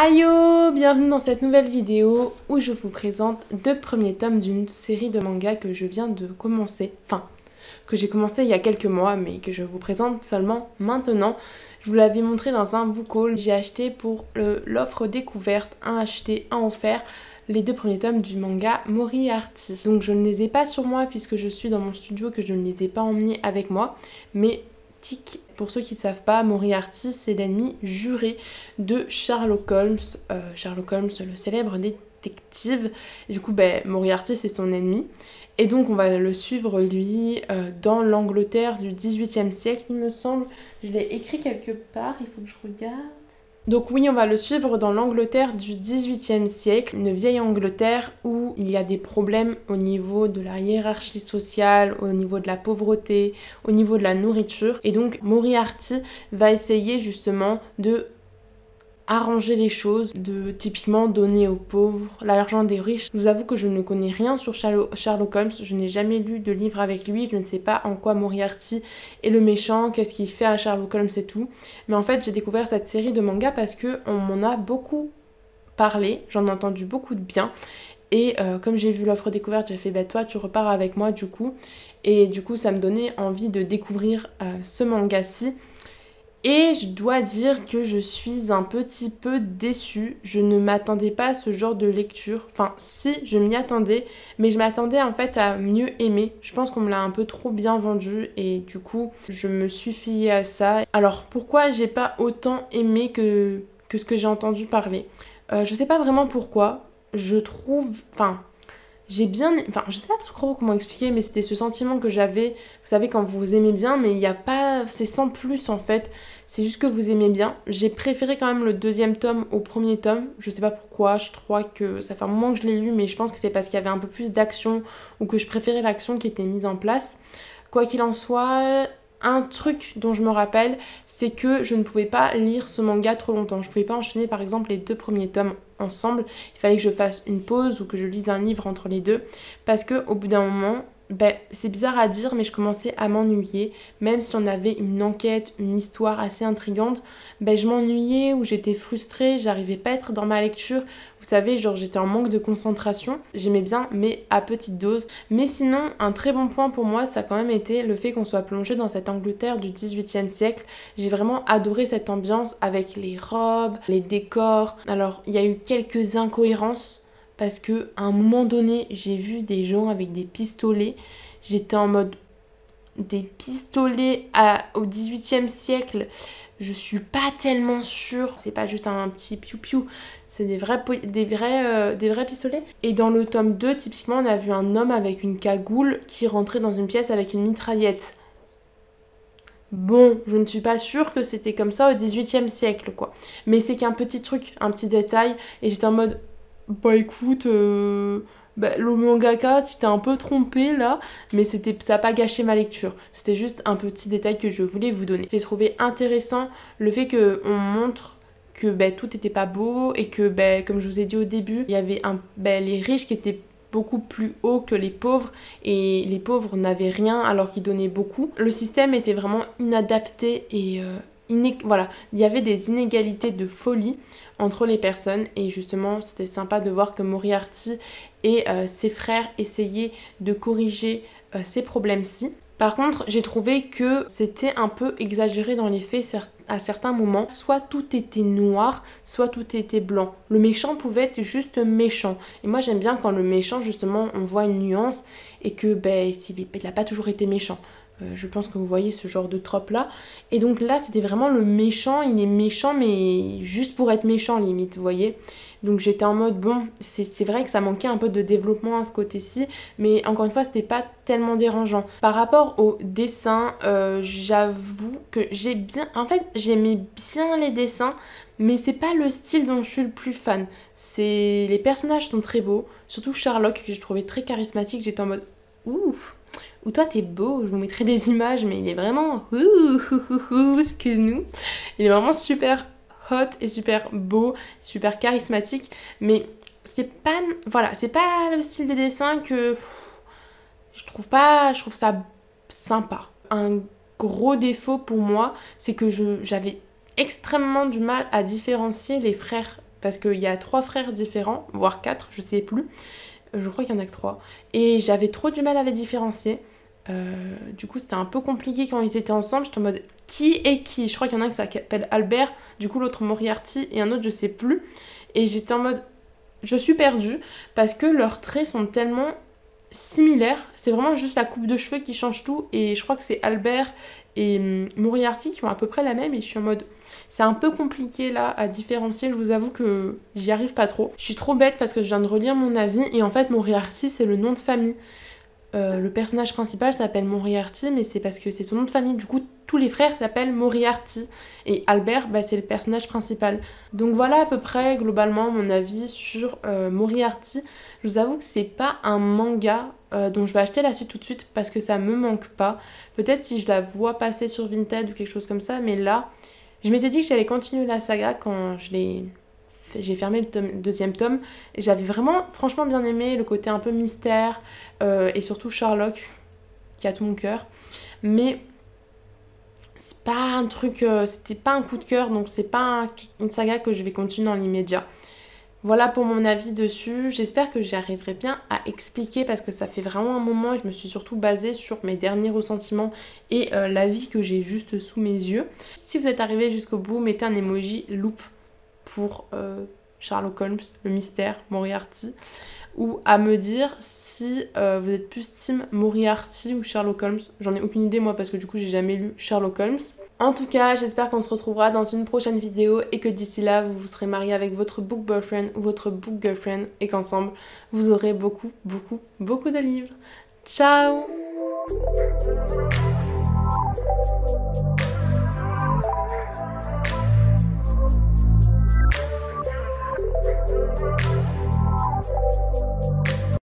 Ayo, bienvenue dans cette nouvelle vidéo où je vous présente deux premiers tomes d'une série de mangas que je viens de commencer, enfin que j'ai commencé il y a quelques mois mais que je vous présente seulement maintenant. Je vous l'avais montré dans un book haul, j'ai acheté pour l'offre découverte, un acheté, un offert, les deux premiers tomes du manga Moriarty. Donc je ne les ai pas sur moi puisque je suis dans mon studio, que je ne les ai pas emmenés avec moi, mais pour ceux qui ne savent pas, Moriarty, c'est l'ennemi juré de Sherlock Holmes. Sherlock Holmes, le célèbre détective. Et du coup, Moriarty, c'est son ennemi. Et donc, on va le suivre, lui, dans l'Angleterre du XVIIIe siècle, il me semble. Je l'ai écrit quelque part, il faut que je regarde. Donc oui, on va le suivre dans l'Angleterre du XVIIIe siècle, une vieille Angleterre où il y a des problèmes au niveau de la hiérarchie sociale, au niveau de la pauvreté, au niveau de la nourriture. Et donc Moriarty va essayer justement de arranger les choses, de typiquement donner aux pauvres l'argent des riches. Je vous avoue que je ne connais rien sur Sherlock Holmes, je n'ai jamais lu de livre avec lui, je ne sais pas en quoi Moriarty est le méchant, qu'est-ce qu'il fait à Sherlock Holmes et tout. Mais en fait, j'ai découvert cette série de mangas parce que on m'en a beaucoup parlé, j'en ai entendu beaucoup de bien. Et comme j'ai vu l'offre découverte, j'ai fait toi tu repars avec moi du coup. Et du coup, ça me donnait envie de découvrir ce manga-ci. Et je dois dire que je suis un petit peu déçue. Je ne m'attendais pas à ce genre de lecture. Enfin, si, je m'y attendais, mais je m'attendais en fait à mieux aimer. Je pense qu'on me l'a un peu trop bien vendu et du coup, je me suis fiée à ça. Alors, pourquoi j'ai pas autant aimé que ce que j'ai entendu parler? Je sais pas vraiment pourquoi. Je trouve... Enfin... je sais pas trop comment expliquer, mais c'était ce sentiment que j'avais, vous savez, quand vous aimez bien, mais il n'y a pas, c'est sans plus en fait, c'est juste que vous aimez bien. J'ai préféré quand même le deuxième tome au premier tome, je sais pas pourquoi, je crois que ça fait un moment que je l'ai lu, mais je pense que c'est parce qu'il y avait un peu plus d'action, ou que je préférais l'action qui était mise en place. Quoi qu'il en soit... un truc dont je me rappelle, c'est que je ne pouvais pas lire ce manga trop longtemps. Je ne pouvais pas enchaîner par exemple les deux premiers tomes ensemble. Il fallait que je fasse une pause ou que je lise un livre entre les deux. Parce qu'au bout d'un moment, c'est bizarre à dire, mais je commençais à m'ennuyer. Même si on avait une enquête, une histoire assez intrigante, je m'ennuyais ou j'étais frustrée, j'arrivais pas à être dans ma lecture. Vous savez, genre j'étais en manque de concentration. J'aimais bien, mais à petite dose. Mais sinon, un très bon point pour moi, ça a quand même été le fait qu'on soit plongé dans cette Angleterre du XVIIIe siècle. J'ai vraiment adoré cette ambiance avec les robes, les décors. Alors, il y a eu quelques incohérences parce que à un moment donné, j'ai vu des gens avec des pistolets. J'étais en mode des pistolets au XVIIIe siècle. Je suis pas tellement sûre. C'est pas juste un petit piou-piou. C'est des vrais pistolets. Et dans le tome 2, typiquement, on a vu un homme avec une cagoule qui rentrait dans une pièce avec une mitraillette. Bon, je ne suis pas sûre que c'était comme ça au XVIIIe siècle, quoi. Mais c'est qu'un petit truc, un petit détail. Et j'étais en mode, écoute, le mangaka, tu t'es un peu trompé là. Mais ça n'a pas gâché ma lecture. C'était juste un petit détail que je voulais vous donner. J'ai trouvé intéressant le fait qu'on montre que tout n'était pas beau. Et que, comme je vous ai dit au début, il y avait les riches qui étaient beaucoup plus haut que les pauvres et les pauvres n'avaient rien alors qu'ils donnaient beaucoup. Le système était vraiment inadapté et voilà, il y avait des inégalités de folie entre les personnes et justement c'était sympa de voir que Moriarty et ses frères essayaient de corriger ces problèmes-ci. Par contre, j'ai trouvé que c'était un peu exagéré dans les faits à certains moments. Soit tout était noir, soit tout était blanc. Le méchant pouvait être juste méchant. Et moi, j'aime bien quand le méchant, justement, on voit une nuance et que il n'a pas toujours été méchant. Je pense que vous voyez ce genre de trope là. Et donc là, c'était vraiment le méchant. Il est méchant, mais juste pour être méchant, limite, vous voyez. Donc j'étais en mode, bon, c'est vrai que ça manquait un peu de développement à ce côté-ci. Mais encore une fois, c'était pas tellement dérangeant. Par rapport au dessin, j'avoue que en fait, j'aimais bien les dessins. Mais c'est pas le style dont je suis le plus fan. Les personnages sont très beaux. Surtout Sherlock, que j'ai trouvé très charismatique. J'étais en mode, ouh. Ou toi t'es beau, je vous mettrai des images, mais il est vraiment... excuse-nous. Il est vraiment super hot et super beau, super charismatique, mais c'est pas... Voilà, c'est pas le style des dessins que... Je trouve ça sympa. Un gros défaut pour moi, c'est que j'avais extrêmement du mal à différencier les frères parce qu'il y a 3 frères différents, voire 4, je sais plus. Je crois qu'il y en a que 3. Et j'avais trop du mal à les différencier. Du coup, c'était un peu compliqué quand ils étaient ensemble. J'étais en mode qui est qui? Je crois qu'il y en a un qui s'appelle Albert, du coup l'autre Moriarty et un autre je sais plus. Et j'étais en mode je suis perdue parce que leurs traits sont tellement similaires. C'est vraiment juste la coupe de cheveux qui change tout. Et je crois que c'est Albert et Moriarty qui ont à peu près la même. Et je suis en mode c'est un peu compliqué là à différencier. Je vous avoue que j'y arrive pas trop. Je suis trop bête parce que je viens de relire mon avis. Et en fait Moriarty c'est le nom de famille. Le personnage principal s'appelle Moriarty, mais c'est parce que c'est son nom de famille. Du coup, tous les frères s'appellent Moriarty. Et Albert, bah, c'est le personnage principal. Donc voilà à peu près, globalement, mon avis sur Moriarty. Je vous avoue que c'est pas un manga dont je vais acheter la suite tout de suite parce que ça me manque pas. Peut-être si je la vois passer sur Vinted ou quelque chose comme ça, mais là, je m'étais dit que j'allais continuer la saga quand j'ai fermé le deuxième tome et j'avais vraiment franchement bien aimé le côté un peu mystère et surtout Sherlock qui a tout mon cœur, mais c'est pas un truc, c'était pas un coup de cœur, donc c'est pas une saga que je vais continuer dans l'immédiat. Voilà pour mon avis dessus. J'espère que j'arriverai bien à expliquer parce que ça fait vraiment un moment et je me suis surtout basée sur mes derniers ressentiments et l'avis que j'ai juste sous mes yeux. Si vous êtes arrivé jusqu'au bout, mettez un emoji loupe pour Sherlock Holmes, le mystère, Moriarty, ou à me dire si vous êtes plus team Moriarty ou Sherlock Holmes. J'en ai aucune idée moi parce que du coup j'ai jamais lu Sherlock Holmes. En tout cas, j'espère qu'on se retrouvera dans une prochaine vidéo et que d'ici là, vous vous serez marié avec votre book boyfriend ou votre book girlfriend et qu'ensemble, vous aurez beaucoup de livres. Ciao!